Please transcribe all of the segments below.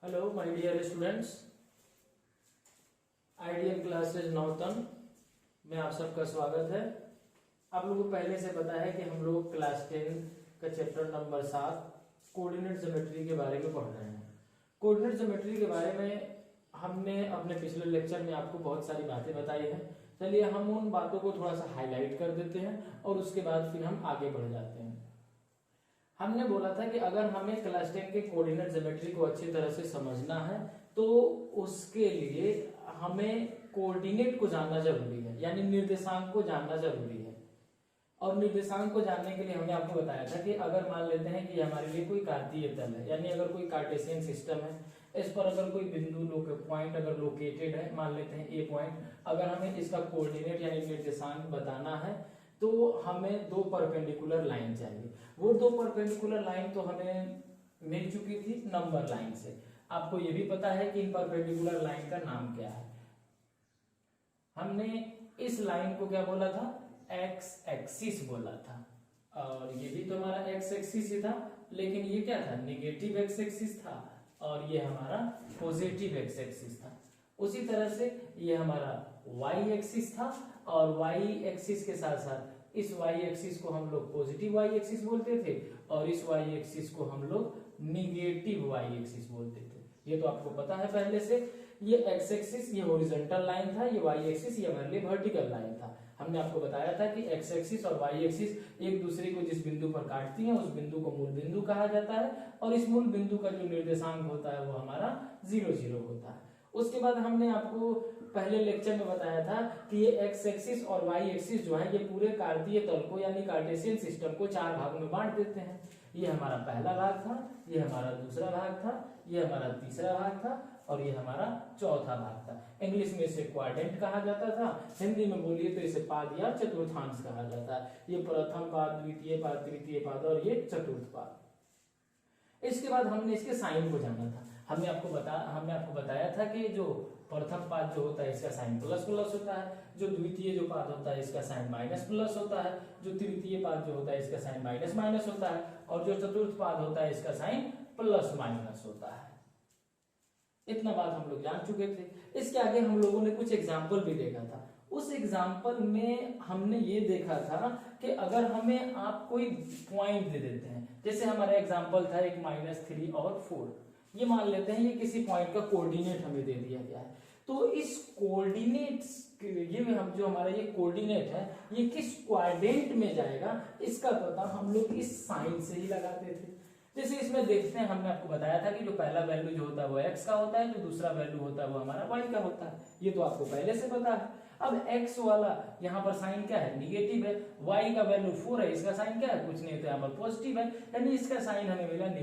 Hello my dear students, ideal classes Nautan में आप सबका स्वागत है। आप लोगों को पहले से पता है कि हम लोग क्लास 10 का चैप्टर नंबर 7 कोऑर्डिनेट ज्योमेट्री के बारे में पढ़ रहे हैं। कोऑर्डिनेट ज्योमेट्री के बारे में हमने अपने पिछले लेक्चर में आपको बहुत सारी बातें बताई हैं। चलिए हम उन बातों को थोड़ा सा हाईलाइट कर देते हैं और उसके बाद फिर हम आगे बढ़ जाते हैं। हमने बोला था कि अगर हमें क्लास 10 के कोऑर्डिनेट ज्योमेट्री को अच्छी तरह से समझना है तो उसके लिए हमें कोऑर्डिनेट को जानना जरूरी है, यानी निर्देशांक को जानना जरूरी है। और निर्देशांक को जानने के लिए हमने आपको बताया था कि अगर मान लेते हैं कि हमारे लिए कोई कार्तीय तल है, यानी अगर कोई कार्टेशियन सिस्टम है, इस पर अगर कोई बिंदु पॉइंट अगर लोकेटेड है, मान लेते हैं ए पॉइंट, अगर हमें इसका कोऑर्डिनेट यानी निर्देशांक बताना है तो हमें दो परपेंडिकुलर लाइन चाहिए। वो दो परपेंडिकुलर लाइन तो हमें मिल चुकी थी नंबर लाइन से। आपको ये भी पता है कि इन परपेंडिकुलर लाइन का नाम क्या है। हमने इस लाइन को क्या बोला था? एक्स एक्सिस बोला था। और ये भी तो हमारा एक्स एक्सिस ही था, लेकिन ये क्या था? निगेटिव एक्स एक्सिस था और ये हमारा पॉजिटिव एक्स एक्सिस था। उसी तरह से ये हमारा वाई एक्सिस था और वाई एक्सिस के साथ साथ इस वाई एक्सिस को हम लोग पॉजिटिव वाई एक्सिस बोलते थे और इस वाई एक्सिस को हम लोग निगेटिव वाई एक्सिस बोलते थे। ये तो आपको पता है पहले से। ये एक्स एक्सिस ये हॉरिजॉन्टल लाइन था, ये वाई एक्सिस ये हमारे लिए वर्टिकल लाइन था। हमने आपको बताया था कि एक्स एक्सिस और वाई एक्सिस एक दूसरे को जिस बिंदु पर काटती हैं उस बिंदु को मूल बिंदु कहा जाता है और इस मूल बिंदु का जो निर्देशांक होता है वो हमारा 0 0 होता है। उसके बाद हमने आपको पहले लेक्चर में बताया था कि ये एक्स एक्सिस और वाई एक्सिस जो है ये पूरे कार्तीय तल को यानी कार्टेशियन सिस्टम को 4 भागों में बांट देते हैं। ये हमारा पहला भाग था, ये हमारा दूसरा भाग था, ये हमारा तीसरा भाग था और ये हमारा चौथा भाग था। इंग्लिश में इसे क्वाड्रेंट कहा जाता था, हिंदी में बोलिए तो इसे पाद या चतुर्थांश कहा जाता है। ये प्रथम पाद, द्वितीय पाद, तृतीय पाद और ये चतुर्थ पाद। इसके बाद हमने इसके साइन को जाना था। हमने आपको बताया था कि जो प्रथम पाद जो होता है इसका साइन प्लस प्लस होता है, जो द्वितीय जो पाद होता है इसका साइन माइनस प्लस होता है, जो तृतीय पाद जो होता है इसका साइन माइनस माइनस होता है और जो चतुर्थ पाद होता है इसका साइन प्लस माइनस होता है। इतना बात हम लोग जान चुके थे। इसके आगे हम लोगों ने कुछ एग्जाम्पल भी देखा था। उस एग्जाम्पल में हमने ये देखा था कि अगर हमें आप कोई पॉइंट दे देते हैं, जैसे हमारा एग्जाम्पल था एक -3 और 4, ये मान लेते हैं ये किसी पॉइंट का कोऑर्डिनेट हमें दे दिया गया है। तो इस कोऑर्डिनेट्स ये हम जो हमारा ये कोऑर्डिनेट है ये किस क्वाड्रेंट में जाएगा इसका पता हम लोग इस साइन से ही लगाते थे। जैसे इसमें देखते हैं, हमने आपको बताया था कि जो पहला वैल्यू जो होता है वो x का होता है, जो दूसरा वैल्यू होता है वो हमारा y का होता है। ये तो आपको पहले से पता है। अब x वाला यहाँ पर साइन क्या है? निगेटिव है। y का वैल्यू 4 है, इसका साइन क्या है? कुछ नहीं, तो यहाँ पर पॉजिटिव है, यानी इसका साइन हमें मिला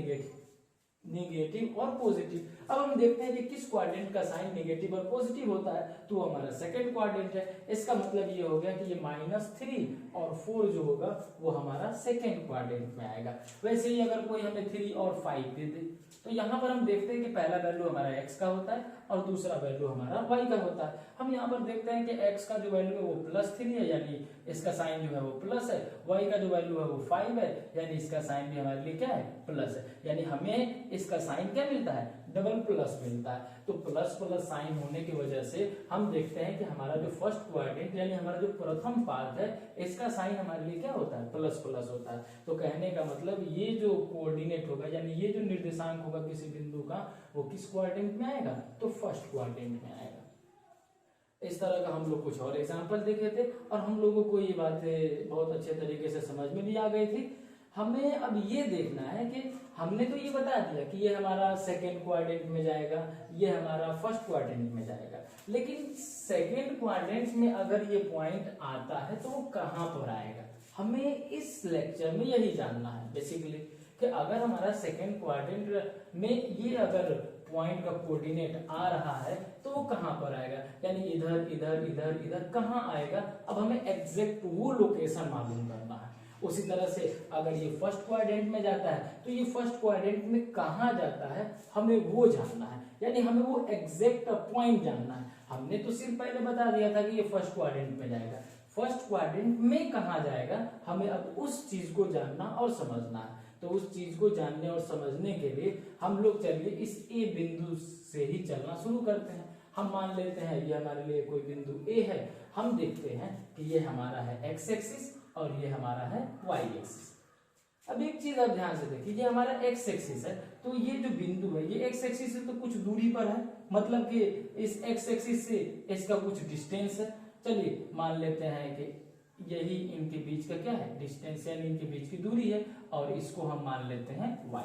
निगेटिव और पॉजिटिव। अब हम देखते हैं कि किस क्वाड्रेंट का साइन निगेटिव और पॉजिटिव होता है, तो हमारा सेकंड क्वाड्रेंट है। इसका मतलब ये हो गया कि ये -3 और 4 जो होगा वो हमारा सेकंड क्वाड्रेंट में आएगा। वैसे ही अगर कोई हमें 3 और 5 दे दे तो यहाँ पर हम देखते हैं कि पहला वैल्यू हमारा x का होता है और दूसरा वैल्यू हमारा y का होता है। हम यहाँ पर देखते हैं कि x का जो वैल्यू है वो +3 है, यानी इसका साइन जो है वो प्लस है। y का जो वैल्यू है वो 5 है, यानी इसका साइन भी हमारे लिए क्या है? प्लस है। यानी हमें इसका साइन क्या मिलता है? डबल प्लस मिलता है। तो प्लस प्लस साइन होने की वजह से हम देखते हैं कि हमारा जो फर्स्ट क्वाड्रेंट यानी हमारा जो प्रथम पाद है इसका साइन हमारे लिए क्या होता है? प्लस प्लस होता है। तो कहने का मतलब ये जो कोऑर्डिनेट होगा यानी ये जो निर्देशांक होगा किसी बिंदु का वो किस क्वाड्रेंट में आएगा? तो फर्स्ट क्वाड्रेंट में आएगा। इस तरह का हम लोग कुछ और एग्जाम्पल देखे थे और हम लोगों को ये बातें बहुत अच्छे तरीके से समझ में भी आ गई थी। हमें अब ये देखना है कि हमने तो ये बता दिया कि ये हमारा सेकेंड क्वाड्रेंट में जाएगा, ये हमारा फर्स्ट क्वाड्रेंट में जाएगा, लेकिन सेकेंड क्वाड्रेंट में अगर ये पॉइंट आता है तो वो कहां पर आएगा? हमें इस लेक्चर में यही जानना है बेसिकली कि अगर हमारा सेकेंड क्वाड्रेंट में ये अगर पॉइंट का कोऑर्डिनेट आ रहा है तो वो कहां पर आएगा, यानी इधर इधर इधर इधर कहां आएगा। अब हमें एग्जैक्ट वो लोकेशन मालूम करना है। उसी तरह से अगर ये फर्स्ट क्वाड्रेंट में जाता है तो ये फर्स्ट क्वाड्रेंट में कहां जाता है हमें वो जानना है, यानी हमें वो एग्जैक्ट पॉइंट जानना है। हमने तो सिर्फ पहले बता दिया था कि ये फर्स्ट क्वाड्रेंट में जाएगा, फर्स्ट क्वाड्रेंट में कहां जाएगा हमें अब उस चीज को जानना और समझना है। तो उस चीज को जानने और समझने के लिए हम लोग चलिए इस ए बिंदु से ही चलना शुरू करते हैं। हम मान लेते हैं ये हमारे लिए कोई बिंदु ए है, हम देखते हैं कि ये हमारा है एक्स एक्सिस और ये हमारा है वाई एक्सिस। अब एक चीज आप ध्यान से देखिए, ये हमारा एक्स एक्सिस है, तो ये जो बिंदु है ये एक्स एक्सिस से तो कुछ दूरी पर है, मतलब कि इस एक्स एक्सिस से इसका कुछ डिस्टेंस है। चलिए मान लेते हैं कि यही इनके बीच का क्या है, डिस्टेंस, यानी इनके बीच की दूरी है, और इसको हम मान लेते हैं y,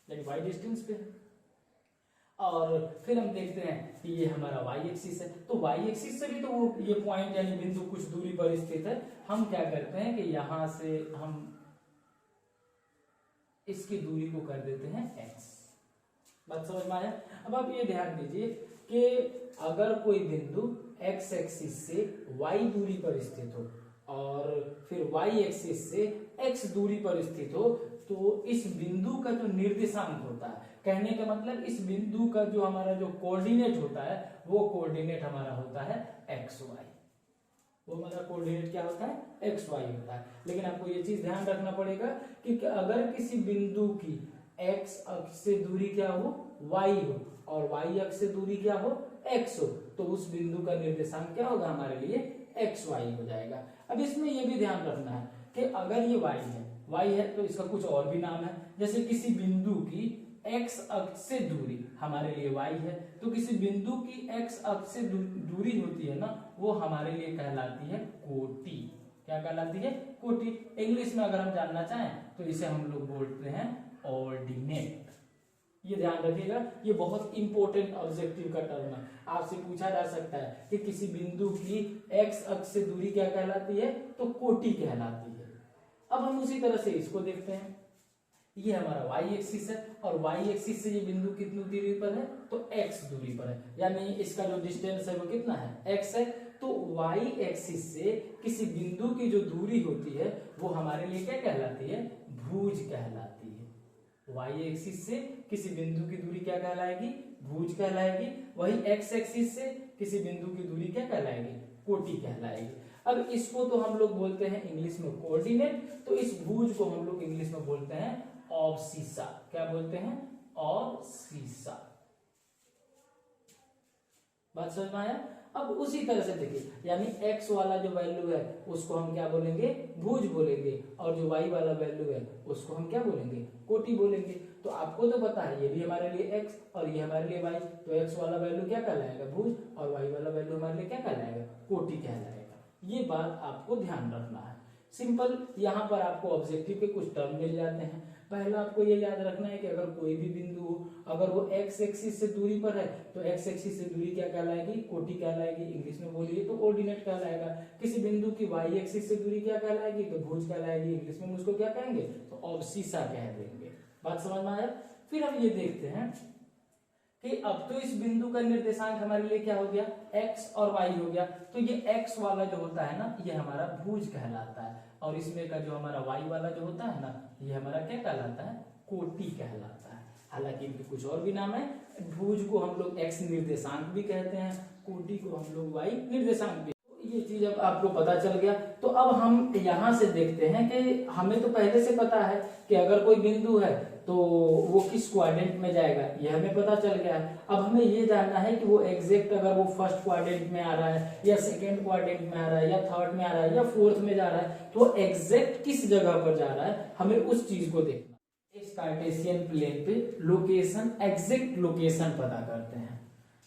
यानी y डिस्टेंस पे है। और फिर हम देखते हैं कि ये हमारा y एक्सिस है, तो y एक्सिस से भी तो वो ये पॉइंट यानी बिंदु कुछ दूरी पर स्थित है। हम क्या करते हैं कि यहां से हम इसकी दूरी को कर देते हैं x। बात समझ में आया? अब आप ये ध्यान दीजिए कि अगर कोई बिंदु x एक्सिस से y दूरी पर स्थित हो और फिर y एक्सिस से x दूरी पर स्थित हो, तो इस बिंदु का जो निर्देशांक होता है, कहने का मतलब इस बिंदु का जो हमारा जो कोऑर्डिनेट होता है वो कोऑर्डिनेट हमारा होता है एक्स वाई। वो हमारा कोऑर्डिनेट क्या होता है, एक्स वाई होता है। लेकिन आपको ये चीज ध्यान रखना पड़ेगा कि अगर किसी बिंदु की एक्स अक्ष से दूरी क्या हो, वाई हो, और वाई अक्ष से दूरी क्या हो, एक्स हो, तो उस बिंदु का निर्देशांक क्या होगा हमारे लिए, एक्स वाई हो जाएगा। अब इसमें यह भी ध्यान रखना है कि अगर ये वाई है तो इसका कुछ और भी नाम है। जैसे किसी बिंदु की एक्स अक्ष से दूरी हमारे लिए वाई है, तो किसी बिंदु की एक्स अक्ष से दूरी होती है ना, वो हमारे लिए कहलाती है कोटि। क्या कहलाती है, कोटि। इंग्लिश में अगर हम जानना चाहें तो इसे हम लोग बोलते हैं ऑर्डिनेट। ये ध्यान रखिएगा, ये बहुत इंपॉर्टेंट ऑब्जेक्टिव का टर्म है। आपसे पूछा जा सकता है कि किसी बिंदु की एक्स अक्ष से दूरी क्या कहलाती है, तो कोटि कहलाती है। अब हम उसी तरह से इसको देखते हैं, ये हमारा y एक्सिस है और y एक्सिस से ये बिंदु कितनी दूरी पर है, तो x दूरी पर है, यानी इसका जो डिस्टेंस है वो कितना है, x है। तो y एक्सिस से किसी बिंदु की जो दूरी होती है वो हमारे लिए क्या कहलाती है, भुज कहलाती है। y एक्सिस से किसी बिंदु की दूरी क्या कहलाएगी, भुज कहलाएगी। वही x एक्सिस से किसी बिंदु की दूरी क्या कहलाएगी, कोटि कहलाएगी। अब इसको तो हम लोग बोलते हैं इंग्लिश में कोऑर्डिनेट, तो इस भुज को हम लोग इंग्लिश में बोलते हैं ऑब्सिसा। क्या बोलते हैं, ऑब्सिसा। बात समझ में आया? अब उसी तरह से देखिए, यानी x वाला जो वैल्यू है उसको हम क्या बोलेंगे, भुज बोलेंगे, और जो y वाला वैल्यू है उसको हम क्या बोलेंगे, कोटि बोलेंगे। तो आपको तो पता है ये भी हमारे लिए x और ये हमारे लिए y, तो x वाला वैल्यू क्या कहलाएगा, भुज, और y वाला वैल्यू हमारे लिए क्या कहलाएगा, कोटि कहलाएगा। ये बात आपको ध्यान रखना है। सिंपल, यहाँ पर आपको ऑब्जेक्टिव के कुछ टर्म मिल जाते हैं। पहला आपको ये याद रखना है कि अगर कोई भी बिंदु हो, अगर वो x एक्सिस से दूरी पर है तो x एक्सिस से दूरी क्या कहलाएगी, कोटि कहलाएगी। इंग्लिश में बोलिए तो ऑर्डिनेट कहलाएगा। किसी बिंदु की y एक्सिस से दूरी क्या कहलाएगी, तो भुज कहलाएगी। इंग्लिश में उसको क्या कहेंगे, तो ऑब्सिसा कह देंगे। बात समझ में आया? फिर हम ये देखते हैं कि अब तो इस बिंदु का निर्देशांक हमारे लिए क्या हो गया, x और y हो गया। तो ये x वाला जो होता है ना, ये हमारा भुज कहलाता है, और इसमें का जो हमारा y वाला जो होता है ना, ये हमारा क्या कहलाता है, कोटि कहलाता है। हालांकि इनके कुछ और भी नाम है। भुज को हम लोग x निर्देशांक भी कहते हैं, कोटि को हम लोग y निर्देशांक भी। ये चीज अब आपको पता चल गया। तो अब हम यहाँ से देखते हैं कि हमें तो पहले से पता है कि अगर कोई बिंदु है तो वो किस क्वाड्रेंट में जाएगा, ये हमें पता चल गया है। अब हमें ये जानना है कि वो एग्जैक्ट अगर वो फर्स्ट क्वाड्रेंट में आ रहा है या सेकंड क्वाड्रेंट में आ रहा है या थर्ड में आ रहा है या फोर्थ में जा रहा है, तो एग्जैक्ट किस जगह पर जा रहा है, हमें उस चीज को देखना। इस कार्टेशियन प्लेन पे लोकेशन, एग्जैक्ट लोकेशन पता करते हैं।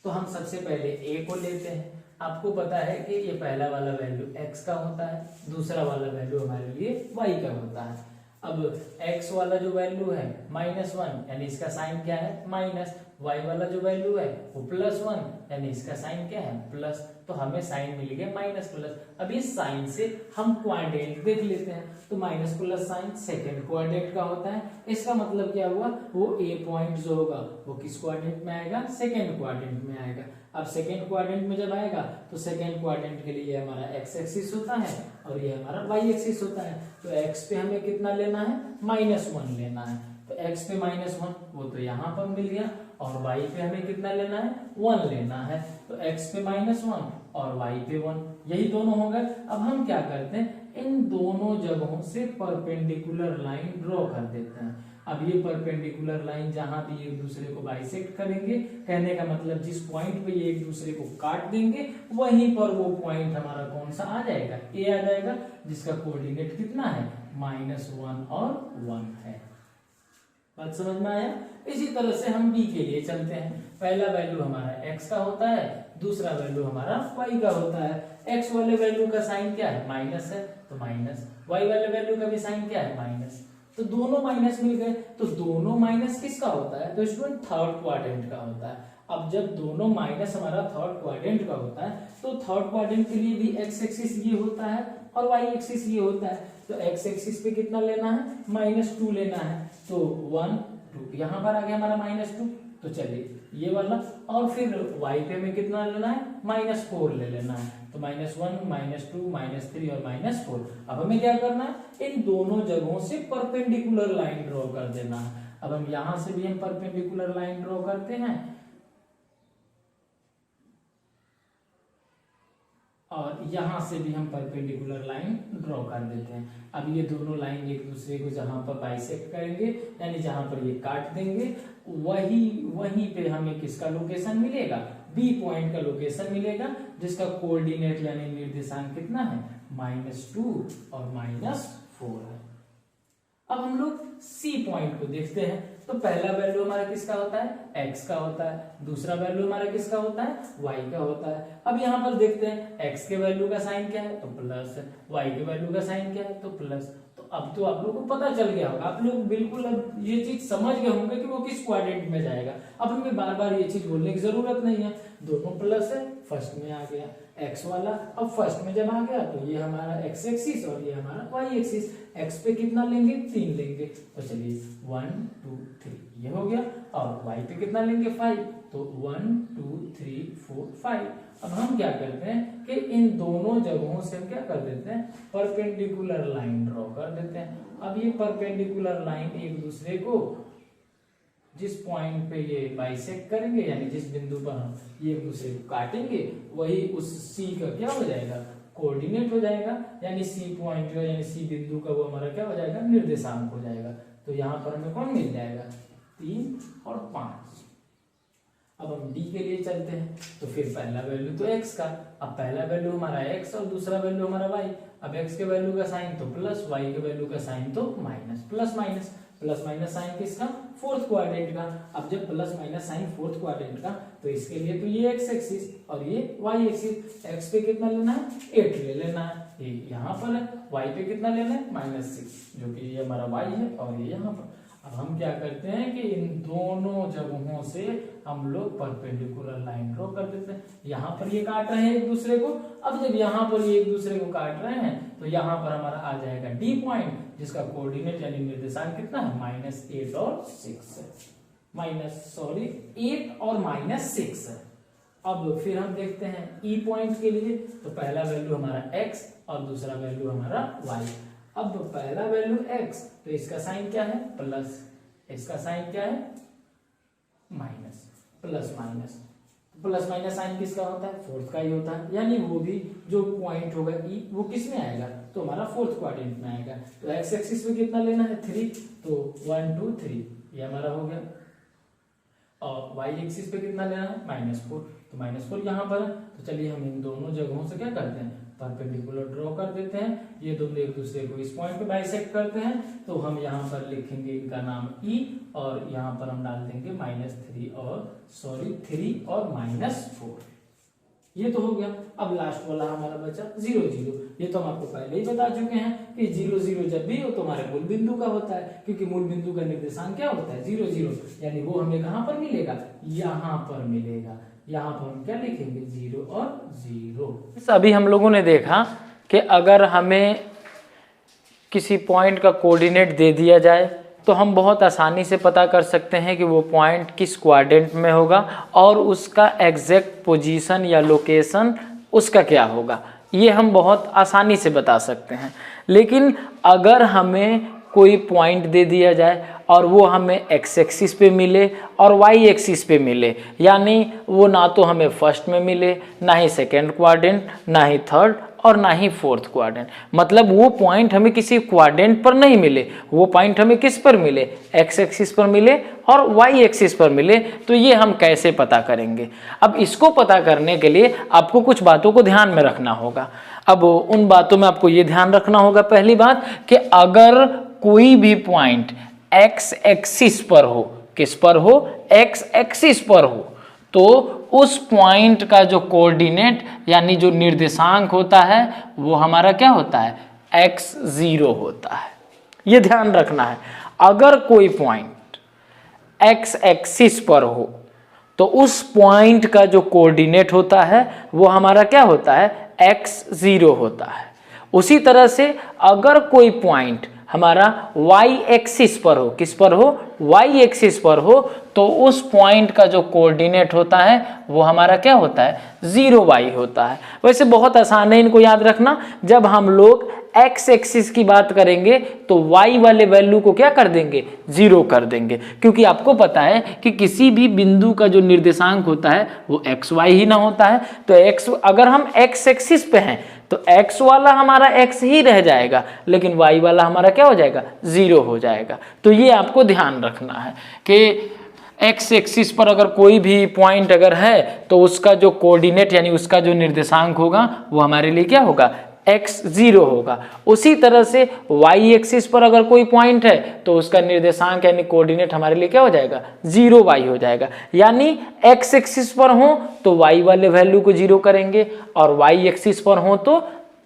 तो हम सबसे पहले ए को लेते हैं। आपको पता है कि ये पहला वाला वैल्यू x का होता है, दूसरा वाला वैल्यू हमारे लिए y का होता है। अब x वाला जो वैल्यू है -1, यानी इसका साइन क्या है, माइनस। y वाला जो वैल्यू है वो +1, यानी इसका साइन क्या है, प्लस। तो हमें साइन मिल गया माइनस प्लस। अब इस साइन से हम क्वाड्रेंट देख लेते हैं, तो minus plus sign second quadrant का होता है। इसका मतलब क्या हुआ, वो a पॉइंट जो होगा वो किस क्वाड्रेंट में आएगा, सेकंड क्वाड्रेंट में आएगा। अब सेकंड क्वाड्रेंट में जब आएगा तो सेकंड क्वाड्रेंट के लिए हमारा x एक्सिस होता है और ये हमारा y एक्सिस होता है। तो x पे हमें कितना लेना है, -1 लेना है। तो x पे -1 वो तो यहाँ पर मिल गया, और y पे हमें कितना लेना है, 1 लेना है। तो x पे -1 और y पे 1, यही दोनों हो गए। अब हम क्या करते हैं, इन दोनों जगहों से परपेंडिकुलर लाइन ड्रॉ कर देते हैं। अब ये परपेंडिकुलर लाइन जहां भी एक दूसरे को बाइसेक्ट करेंगे, कहने का मतलब जिस पॉइंट पे ये एक दूसरे को काट देंगे वहीं पर वो पॉइंट हमारा कौन सा आ जाएगा, ए आ जाएगा, जिसका कोऑर्डिनेट कितना है, -1 और 1 है। बात समझ में आया। इसी तरह से हम बी के लिए चलते हैं। पहला वैल्यू हमारा x का होता है, दूसरा वैल्यू हमारा y का होता है। x वाले वैल्यू का साइन क्या है, माइनस है, तो माइनस। y वाले वैल्यू का भी साइन क्या है, माइनस। तो दोनों माइनस मिल गए, तो दोनों माइनस किसका होता है, तो स्टूडेंट थर्ड क्वाड्रेंट का होता है। अब जब दोनों माइनस हमारा थर्ड क्वाड्रेंट का होता है, तो थर्ड क्वाड्रेंट के लिए भी x एक्सिस ये होता है और y एक्सिस ये होता है। तो x एक्सिस पे कितना लेना है, -2 लेना है, तो 1 2 यहाँ पर आ गया हमारा -2, तो चलिए ये वाला। और फिर y पे में कितना लेना है, -4 ले लेना है, तो -1 -2 -3 और -4। अब हमें क्या करना है, इन दोनों जगहों से परपेंडिकुलर लाइन ड्रॉ कर देना है। अब हम यहां से भी हम परपेंडिकुलर लाइन ड्रॉ करते हैं और यहां से भी हम परपेंडिकुलर लाइन ड्रॉ कर देते हैं। अब ये दोनों लाइन एक दूसरे को जहां पर बाइसेक्ट करेंगे, यानी जहां पर ये काट देंगे, वहीं पे हमें किसका लोकेशन मिलेगा, बी पॉइंट का लोकेशन मिलेगा, जिसका कोऑर्डिनेट यानी निर्देशांक कितना है, -2 और -4 है। अब हम लोग सी पॉइंट को देखते हैं। तो पहला वैल्यू हमारा किसका होता है, x का होता है, दूसरा वैल्यू हमारा किसका होता है, y का होता है। अब यहाँ पर देखते हैं x के वैल्यू का साइन क्या है, तो प्लस है, y के वैल्यू का साइन क्या है, तो प्लस। तो अब तो आप लोग को पता चल गया होगा, आप लोग बिल्कुल अब ये चीज समझ गए होंगे कि वो किस क्वाड्रेंट में जाएगा। अब हमें बार बार ये चीज बोलने की जरूरत नहीं है, दोनों प्लस है, फर्स्ट में आ गया x वाला। अब फर्स्ट में जब आ गया तो ये हमारा x एक्सिस और ये हमारा y एक्सिस। x पे कितना लेंगे, 3 लेंगे, तो चलिए 1 2 3 ये हो गया। और y पे कितना लेंगे, 5, तो 1 2 3 4 5। अब हम क्या करते हैं कि इन दोनों जगहों से हम क्या कर देते हैं, परपेंडिकुलर लाइन ड्रॉ कर देते हैं। अब ये परपेंडिकुलर लाइन एक दूसरे को जिस पॉइंट पे ये बाइसेक्ट करेंगे, यानी जिस बिंदु पर हम ये एक दूसरे को काटेंगे, वही उस C का क्या हो जाएगा, कोऑर्डिनेट हो जाएगा, यानी C पॉइंट का यानी C बिंदु का वो हमारा क्या हो जाएगा, निर्देशांक हो जाएगा। तो यहाँ पर हमें कौन मिल जाएगा, 3 और 5। अब हम D के लिए चलते हैं। तो फिर पहला वैल्यू तो x का, अब पहला वैल्यू हमारा x और दूसरा वैल्यू हमारा y। अब x के वैल्यू का साइन तो प्लस, y के वैल्यू का साइन तो माइनस। प्लस माइनस साइन किसका, फोर्थ क्वाड्रेंट का। अब जब plus minus sign fourth quadrant का, तो इसके लिए तो ये x एक्सिस और ये y एक्सिस। x पे कितना लेना है, 8 ले लेना है, ये यहाँ पर है। y पे कितना लेना है, -6, जो कि ये हमारा y है और ये यहाँ पर। अब हम क्या करते हैं कि इन दोनों जगहों से हम लोग परपेंडिकुलर लाइन ड्रॉ कर देते हैं। यहाँ पर ये काट रहे हैं एक दूसरे को। अब जब यहाँ पर ये एक दूसरे को काट रहे हैं, तो यहाँ पर हमारा आ जाएगा डी पॉइंट, जिसका कोऑर्डिनेट यानी निर्देशांक कितना है, -8 और 6 है। 8 और -6 है। अब फिर हम देखते हैं ई पॉइंट के लिए। तो पहला वैल्यू हमारा x और दूसरा वैल्यू हमारा y। अब पहला वैल्यू x, तो इसका साइन क्या है, प्लस, इसका साइन क्या है, माइनस। प्लस माइनस साइन किसका होता है, फोर्थ का ही होता है, यानी वो भी जो पॉइंट होगा ई, वो किस में आएगा, तो हमारा फोर्थ क्वाड्रेंट में आएगा। तो x एक्सिस में कितना लेना है, 3, तो 1 2 3 ये हमारा हो गया। और y एक्सिस पे कितना लेना है, -4, तो -4 यहाँ पर। तो चलिए हम इन दोनों जगहों से क्या करते हैं, परपेंडिकुलर ड्रॉ कर देते हैं। ये दोनों एक दूसरे को इस पॉइंट पे बाइसेक्ट करते हैं। तो हम यहाँ पर लिखेंगे इनका नाम E, और यहाँ पर हम डाल देंगे -3 और -4। ये तो हो गया। अब लास्ट वाला हमारा बचा 0 0। ये तो हम आपको पहले ही बता चुके हैं कि 0 0 जब भी हो तो हमारे मूल बिंदु का होता है, क्योंकि मूल बिंदु का निर्देशांक क्या होता है, 0 0, यानी वो हमें कहाँ पर मिलेगा, यहाँ पर मिलेगा। यहाँ पर हम क्या लिखेंगे, 0 और 0। अभी हम लोगों ने देखा कि अगर हमें किसी पॉइंट का कोऑर्डिनेट दे दिया जाए तो हम बहुत आसानी से पता कर सकते हैं कि वो पॉइंट किस क्वाड्रेंट में होगा और उसका एग्जैक्ट पोजीशन या लोकेशन उसका क्या होगा, ये हम बहुत आसानी से बता सकते हैं। लेकिन अगर हमें कोई पॉइंट दे दिया जाए और वो हमें एक्स एक्सिस पे मिले और वाई एक्सिस पे मिले, यानी वो ना तो हमें फर्स्ट में मिले, ना ही सेकेंड क्वाड्रेंट, ना ही थर्ड और ना ही फोर्थ क्वाड्रेंट, मतलब वो पॉइंट हमें किसी क्वाड्रेंट पर नहीं मिले, वो पॉइंट हमें किस पर मिले, एक्स एक्सिस पर मिले और वाई एक्सिस पर मिले। तो ये हम कैसे पता करेंगे? अब इसको पता करने के लिए आपको कुछ बातों को ध्यान में रखना होगा। अब उन बातों में आपको ये ध्यान रखना होगा, पहली बात कि अगर कोई भी पॉइंट एक्स एक्सिस पर हो, किस पर हो, एक्स एक्सिस पर हो, तो उस पॉइंट का जो कोऑर्डिनेट यानी जो निर्देशांक होता है वो हमारा क्या होता है, x0 होता है। ये ध्यान रखना है, अगर कोई पॉइंट x एक्सिस पर हो तो उस पॉइंट का जो कोऑर्डिनेट होता है वो हमारा क्या होता है, x0 होता है। उसी तरह से अगर कोई पॉइंट हमारा y एक्सिस पर हो, किस पर हो, y एक्सिस पर हो, तो उस पॉइंट का जो कोऑर्डिनेट होता है वो हमारा क्या होता है, 0y होता है। वैसे बहुत आसान है इनको याद रखना, जब हम लोग x एक्सिस की बात करेंगे तो y वाले वैल्यू को क्या कर देंगे, 0 कर देंगे, क्योंकि आपको पता है कि किसी भी बिंदु का जो निर्देशांक होता है वो xy ही ना होता है। तो x, अगर हम x एक्सिस पे हैं तो x वाला हमारा x ही रह जाएगा, लेकिन y वाला हमारा क्या हो जाएगा, 0 हो जाएगा। तो ये आपको ध्यान रखना है कि x एक्सिस पर अगर कोई भी पॉइंट अगर है तो उसका जो कोऑर्डिनेट यानी उसका जो निर्देशांक होगा वो हमारे लिए क्या होगा, x0 होगा। उसी तरह से y एक्सिस पर अगर कोई पॉइंट है तो उसका निर्देशांक यानी कोऑर्डिनेट हमारे लिए क्या हो जाएगा, 0y हो जाएगा। यानी x एक्सिस पर हो तो y वाले वैल्यू को 0 करेंगे और y एक्सिस पर हो तो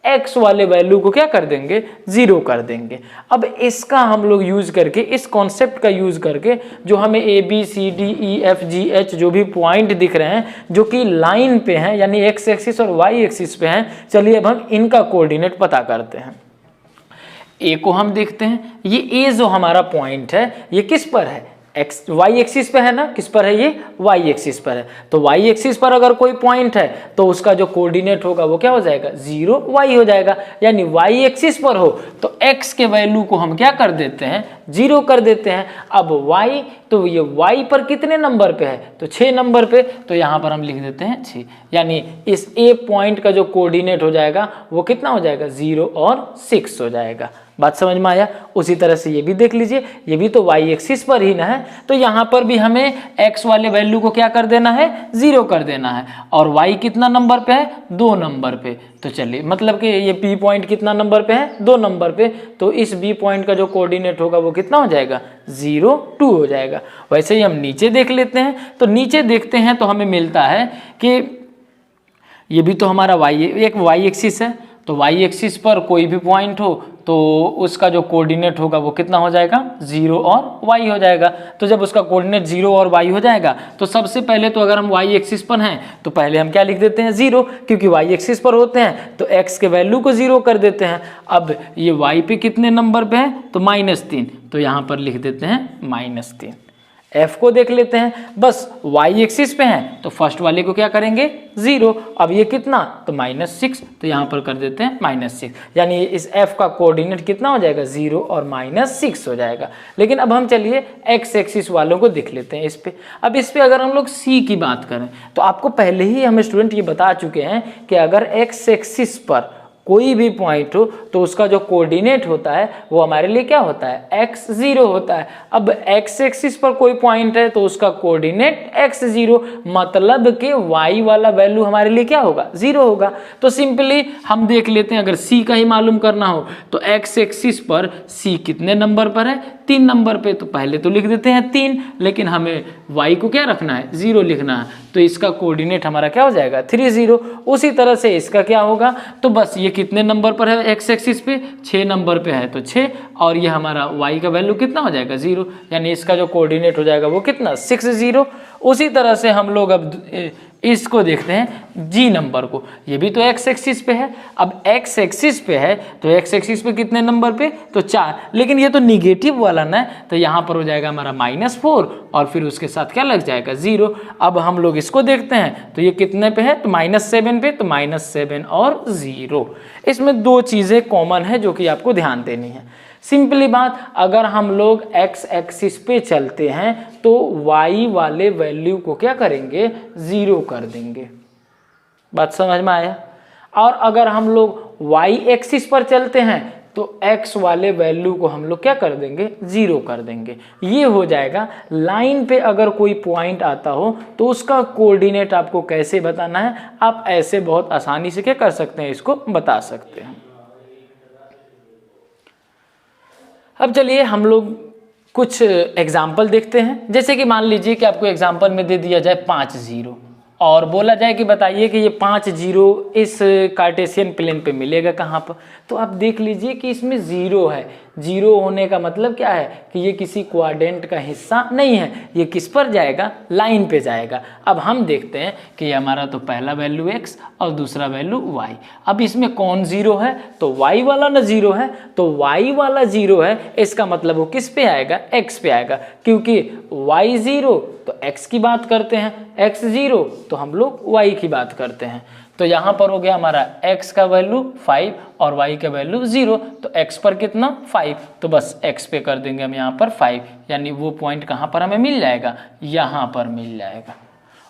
x वाले वैल्यू को क्या कर देंगे, 0 कर देंगे। अब इसका हम लोग यूज करके, इस कॉन्सेप्ट का यूज करके जो हमें a b c d e f g h जो भी पॉइंट दिख रहे हैं जो कि लाइन पे हैं यानी x एक्सिस और y एक्सिस पे हैं, चलिए अब हम इनका कोऑर्डिनेट पता करते हैं। a को हम देखते हैं, ये a जो हमारा पॉइंट है ये किस पर है, y एक्सिस पे है ना, किस पर है ये, y एक्सिस पर है। तो y एक्सिस पर अगर कोई पॉइंट है तो उसका जो कोऑर्डिनेट होगा वो क्या हो जाएगा, 0y हो जाएगा। यानी y एक्सिस पर हो तो x के वैल्यू को हम क्या कर देते हैं, 0 कर देते हैं। अब y, तो ये y पर कितने नंबर पे है, तो 6 नंबर पे, तो यहाँ पर हम लिख देते हैं 6। यानी इस a पॉइंट का जो कोऑर्डिनेट हो जाएगा वो कितना हो जाएगा, 0 और 6 हो जाएगा। बात समझ में आया? उसी तरह से ये भी देख लीजिए, ये भी तो y एक्सिस पर ही ना है, तो यहाँ पर भी हमें x वाले वैल्यू को क्या कर देना है, 0 कर देना है। और y कितना नंबर पे है, 2 नंबर पे। तो चलिए मतलब कि ये p पॉइंट कितना नंबर पे है, 2 नंबर पे, तो इस b पॉइंट का जो कोऑर्डिनेट होगा वो कितना हो जाएगा, 0 2 हो जाएगा। वैसे ही हम नीचे देख लेते हैं, तो नीचे देखते हैं तो हमें मिलता है कि ये भी तो हमारा एक y एक्सिस है, तो y एक्सिस पर कोई भी पॉइंट हो तो उसका जो कोऑर्डिनेट होगा वो कितना हो जाएगा, 0 और y हो जाएगा। तो जब उसका कोऑर्डिनेट 0 और y हो जाएगा तो सबसे पहले तो अगर हम y एक्सिस पर हैं तो पहले हम क्या लिख देते हैं, 0, क्योंकि y एक्सिस पर होते हैं तो x के वैल्यू को 0 कर देते हैं। अब ये y पे कितने नंबर पे है, तो -3, तो यहाँ पर लिख देते हैं -3। f को देख लेते हैं, बस y एक्सिस पे हैं तो फर्स्ट वाले को क्या करेंगे, 0। अब ये कितना, तो -6, तो यहाँ पर कर देते हैं -6। यानी इस f का कोऑर्डिनेट कितना हो जाएगा, 0 और -6 हो जाएगा। लेकिन अब हम चलिए x एक्सिस वालों को देख लेते हैं इस पे। अब इस पे अगर हम लोग c की बात करें तो आपको पहले ही हम स्टूडेंट ये बता चुके हैं कि अगर x एक्सिस पर कोई भी पॉइंट हो तो उसका जो कोऑर्डिनेट होता है वो हमारे लिए क्या होता है, x0 होता है। अब x एक्सिस पर कोई पॉइंट है तो उसका कोऑर्डिनेट x0, मतलब कि y वाला वैल्यू हमारे लिए क्या होगा, 0 होगा। तो सिंपली हम देख लेते हैं, अगर c का ही मालूम करना हो तो x एक्सिस पर c कितने नंबर पर है, 3 नंबर पे, तो पहले तो लिख देते हैं 3, लेकिन हमें y को क्या रखना है, 0 लिखना है, तो इसका कोऑर्डिनेट हमारा क्या हो जाएगा, 30। उसी तरह से इसका क्या होगा, तो बस ये कितने नंबर पर है, x एक्सिस पे 6 नंबर पे है तो 6, और ये हमारा y का वैल्यू कितना हो जाएगा, 0, यानी इसका जो कोऑर्डिनेट हो जाएगा वो कितना, 60। उसी तरह से हम लोग अब इसको देखते हैं g नंबर को, ये भी तो x एक्सिस पे है। अब x एक्सिस पे है तो x एक्सिस पे कितने नंबर पे, तो 4, लेकिन ये तो निगेटिव वाला ना, तो यहाँ पर हो जाएगा हमारा -4 और फिर उसके साथ क्या लग जाएगा, 0। अब हम लोग इसको देखते हैं तो ये कितने पे है, तो -7 पे, तो -7 और 0। इसमें 2 चीज़ें कॉमन है जो कि आपको ध्यान देनी है। सिंपली बात, अगर हम लोग x एक्सिस पे चलते हैं तो y वाले वैल्यू को क्या करेंगे, 0 कर देंगे। बात समझ में आया। और अगर हम लोग y एक्सिस पर चलते हैं तो x वाले वैल्यू को हम लोग क्या कर देंगे, 0 कर देंगे। ये हो जाएगा। लाइन पे अगर कोई पॉइंट आता हो तो उसका कोऑर्डिनेट आपको कैसे बताना है, आप ऐसे बहुत आसानी से क्या कर सकते हैं, इसको बता सकते हैं। अब चलिए हम लोग कुछ एग्जाम्पल देखते हैं। जैसे कि मान लीजिए कि आपको एग्जाम्पल में दे दिया जाए 5 0 और बोला जाए कि बताइए कि ये 5 0 इस कार्टेशियन प्लेन पे मिलेगा कहाँ पर। तो आप देख लीजिए कि इसमें 0 है। 0 होने का मतलब क्या है कि ये किसी क्वाड्रेंट का हिस्सा नहीं है, ये किस पर जाएगा, लाइन पे जाएगा। अब हम देखते हैं कि ये हमारा तो पहला वैल्यू x और दूसरा वैल्यू y। अब इसमें कौन 0 है, तो y वाला ना 0 है, तो y वाला 0 है, इसका मतलब वो किस पे आएगा, x पे आएगा। क्योंकि y 0 तो x की बात करते हैं, x 0 तो हम लोग y की बात करते हैं। तो यहाँ पर हो गया हमारा x का वैल्यू 5 और y का वैल्यू 0, तो x पर कितना 5, तो बस x पे कर देंगे हम यहाँ पर 5, यानी वो पॉइंट कहाँ पर हमें मिल जाएगा, यहाँ पर मिल जाएगा।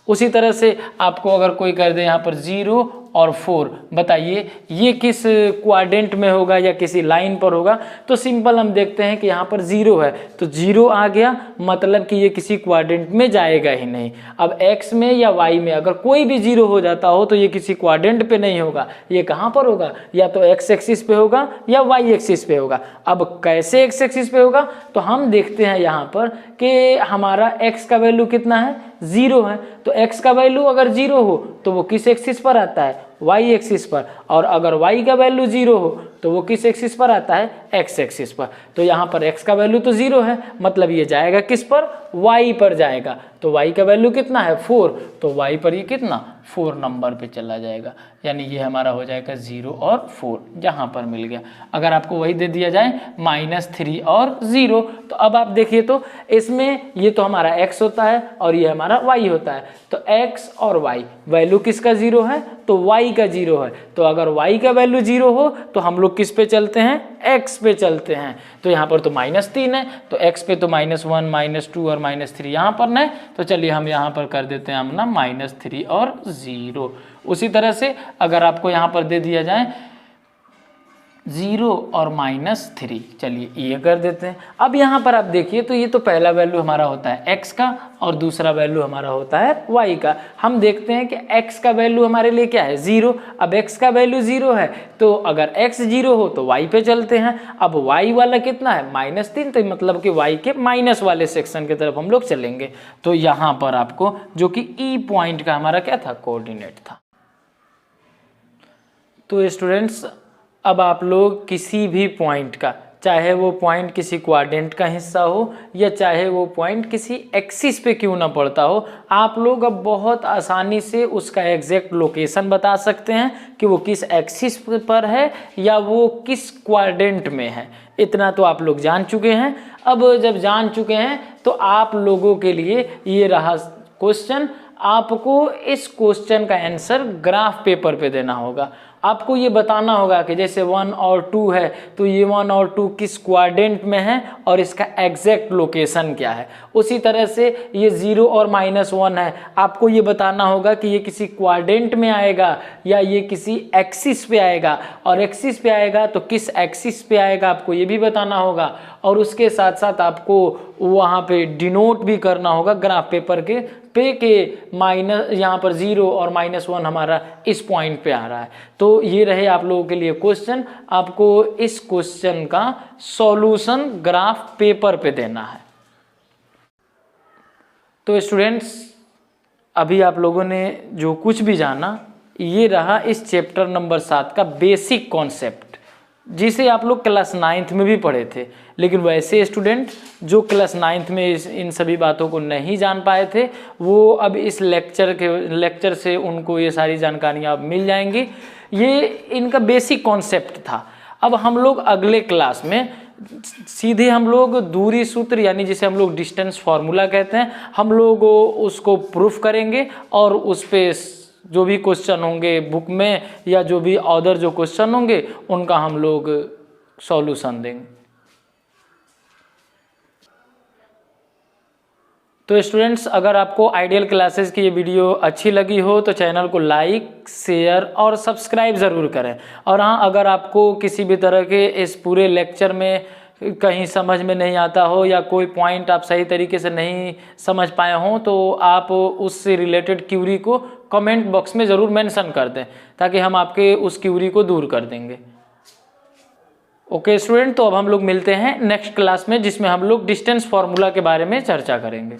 उसी तरह से आपको अगर कोई कर दे यहाँ पर 0 और 4, बताइए ये किस क्वाड्रेंट में होगा या किसी लाइन पर होगा। तो सिंपल हम देखते हैं कि यहाँ पर 0 है तो 0 आ गया, मतलब कि ये किसी क्वाड्रेंट में जाएगा ही नहीं। अब x में या y में अगर कोई भी 0 हो जाता हो तो ये किसी क्वाड्रेंट पे नहीं होगा, ये कहाँ पर होगा, या तो x एक्सिस पे होगा या y एक्सिस पे होगा। अब कैसे x एक्सिस पे होगा, तो हम देखते हैं यहाँ पर कि हमारा x का वैल्यू कितना है, 0 है। तो x का वैल्यू अगर 0 हो तो वो किस एक्सिस पर आता है, y एक्सिस पर, और अगर y का वैल्यू 0 हो तो वो किस एक्सिस पर आता है, x एक्सिस पर। तो यहाँ पर x का वैल्यू तो 0 है, मतलब ये जाएगा किस पर, y पर जाएगा। तो y का वैल्यू कितना है 4, तो y पर ये कितना 4 नंबर पे चला जाएगा, यानी ये हमारा हो जाएगा 0 और 4, जहाँ पर मिल गया। अगर आपको वही दे दिया जाए -3 और 0, तो अब आप देखिए तो इसमें ये तो हमारा x होता है और ये हमारा y होता है। तो x और y वैल्यू किसका 0 है, तो y का 0 है। तो अगर y का वैल्यू 0 हो तो हम लोग किस पे चलते हैं, x पे चलते हैं। तो यहाँ पर तो -3 है, तो x पे तो -1 -2 और -3 यहाँ पर नहीं, तो चलिए हम यहाँ पर कर देते हैं हम ना -3 और 0। उसी तरह से अगर आपको यहाँ पर दे दिया जाए 0 और -3, चलिए ये कर देते हैं। अब यहाँ पर आप देखिए तो ये तो पहला वैल्यू हमारा होता है x का और दूसरा वैल्यू हमारा होता है y का। हम देखते हैं कि x का वैल्यू हमारे लिए क्या है, 0। अब x का वैल्यू 0 है तो अगर x 0 हो तो y पे चलते हैं। अब y वाला कितना है, -3, तो मतलब कि y के माइनस वाले सेक्शन की तरफ हम लोग चलेंगे। तो यहाँ पर आपको जो कि E पॉइंट का हमारा क्या था, कोऑर्डिनेट था। तो स्टूडेंट्स अब आप लोग किसी भी पॉइंट का, चाहे वो पॉइंट किसी क्वाड्रेंट का हिस्सा हो या चाहे वो पॉइंट किसी एक्सिस पे क्यों ना पड़ता हो, आप लोग अब बहुत आसानी से उसका एग्जैक्ट लोकेशन बता सकते हैं कि वो किस एक्सिस पर है या वो किस क्वाड्रेंट में है। इतना तो आप लोग जान चुके हैं। अब जब जान चुके हैं तो आप लोगों के लिए ये रहा क्वेश्चन। आपको इस क्वेश्चन का आंसर ग्राफ पेपर पे देना होगा। आपको ये बताना होगा कि जैसे 1 और 2 है तो ये 1 और 2 किस क्वाड्रेंट में है और इसका एग्जैक्ट लोकेशन क्या है। उसी तरह से ये 0 और -1 है, आपको ये बताना होगा कि ये किसी क्वाड्रेंट में आएगा या ये किसी एक्सिस पे आएगा, और एक्सिस पे आएगा तो किस एक्सिस पे आएगा आपको ये भी बताना होगा। और उसके साथ साथ आपको वहाँ पे डिनोट भी करना होगा ग्राफ पेपर के माइनस, यहाँ पर 0 और -1 हमारा इस पॉइंट पे आ रहा है। तो ये रहे आप लोगों के लिए क्वेश्चन। आपको इस क्वेश्चन का सॉल्यूशन ग्राफ पेपर पे देना है। तो स्टूडेंट्स अभी आप लोगों ने जो कुछ भी जाना ये रहा इस चैप्टर नंबर 7 का बेसिक कॉन्सेप्ट, जिसे आप लोग क्लास 9th में भी पढ़े थे। लेकिन वैसे स्टूडेंट जो क्लास 9th में इन सभी बातों को नहीं जान पाए थे वो अब इस लेक्चर से उनको ये सारी जानकारियाँ अब मिल जाएंगी। ये इनका बेसिक कॉन्सेप्ट था। अब हम लोग अगले क्लास में सीधे हम लोग दूरी सूत्र यानी जिसे हम लोग डिस्टेंस फार्मूला कहते हैं, हम लोग उसको प्रूफ करेंगे और उस पे जो भी क्वेश्चन होंगे बुक में या जो भी अदर जो क्वेश्चन होंगे उनका हम लोग सॉल्यूशन देंगे। तो स्टूडेंट्स, अगर आपको आइडियल क्लासेस की ये वीडियो अच्छी लगी हो तो चैनल को लाइक, शेयर और सब्सक्राइब ज़रूर करें। और हाँ, अगर आपको किसी भी तरह के इस पूरे लेक्चर में कहीं समझ में नहीं आता हो या कोई पॉइंट आप सही तरीके से नहीं समझ पाए हों तो आप उससे रिलेटेड क्यूरी को कमेंट बॉक्स में ज़रूर मेंशन कर दें, ताकि हम आपके उस क्यूरी को दूर कर देंगे। ओके स्टूडेंट, तो अब हम लोग मिलते हैं नेक्स्ट क्लास में, जिसमें हम लोग डिस्टेंस फार्मूला के बारे में चर्चा करेंगे।